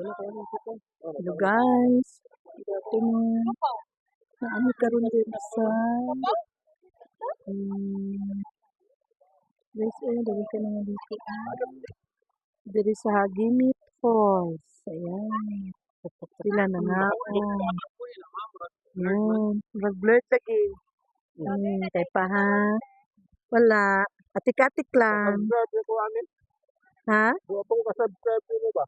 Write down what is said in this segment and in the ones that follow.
Hello guys. Ano karon din sa guys, dali ka na dito. Diri sa Hagimit Falls. Ayan. Sila na nga. Ayan. Mag-blurt lagi. Kay pa ha. Wala. Atik-atik lang. Ha? Buwapong ka-subscribe mo ba?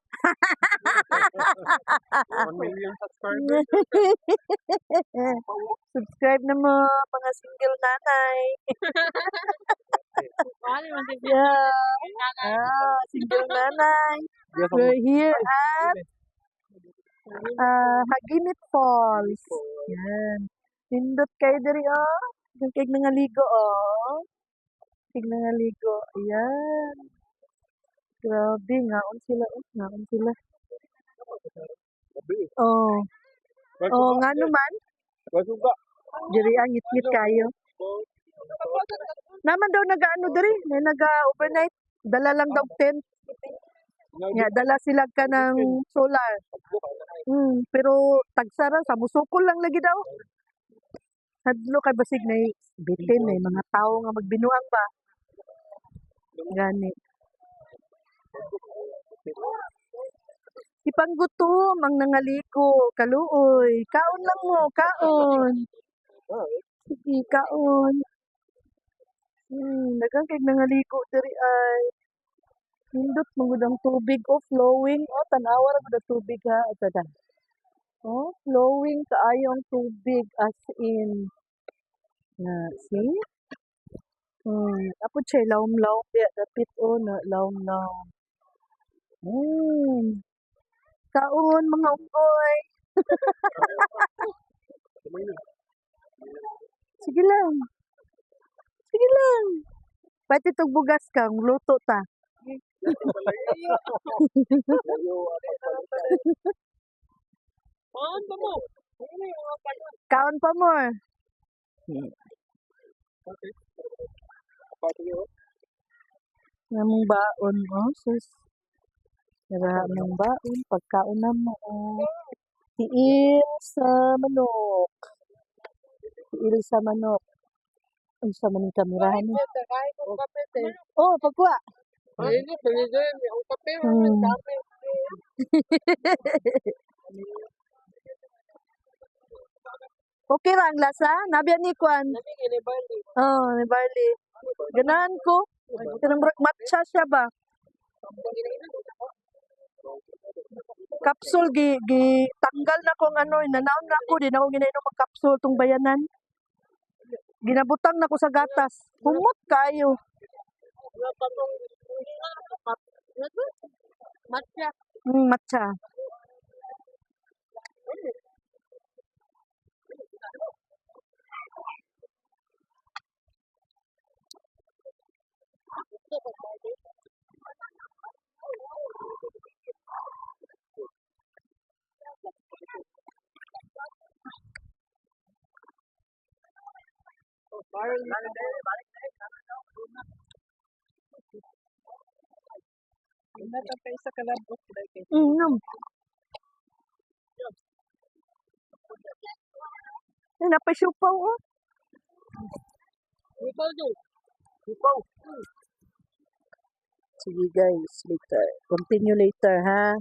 1 million subscribers. Subscribe na mo, mga single nanay. Yeah. Single nanay. We're here at Hagimit Falls. Yan. Pindot kayo diri, oh. Yung kay nangaligo, oh. Kay nangaligo. Ayan. Grabe, ngaon sila, oh. Ngaon sila. Oh. Oh, nga naman. Diri ang ngit-ngit kayo. Naman daw nag-ano diri, may nag-overnight. Dala lang daw tent. Nga, dala sila ka ng solar. Pero tagsara, sa musukol lang lagi daw. Hadlo kay basig na bitin, may mga tao nga magbinuang ba. Gani. Ipanggutom ang nangaligo, kaluoy. Kaon lang mo, kaon. Sige, kaon. Dagang kay nangaligo diri ay hindot mangud ang tubig flowing. Tanawa ra gud tubig ha atada. Flowing kaayo ang tubig as in. See? Apo siya lawom-lawom diya dapit na lawom-lawom. Kaon mga unggoy. Sige lang. Sige lang. Pati itong bugas kang luto ta. Kaon pa mo. Kaon pa mo. Namong baon mo, sus. Nara mong baon, pagkaon na mo. Tiil sa manok. Tiil sa manok. Ang sa maning kamerahan mo. Pagkuha. Okay ra ang lasa? Nabiyan ni Kwan. Ni barley. Ganahan ko. Kanang matcha siya ba? Kapsul gi tanggal na kong inanaon na ako din ako ginainom ang kapsul tong bayanan. Ginabutang na ko sa gatas. Humot kayo. Matcha. Matcha. Napasupaw oh. Sige guys, later. Continue later ha.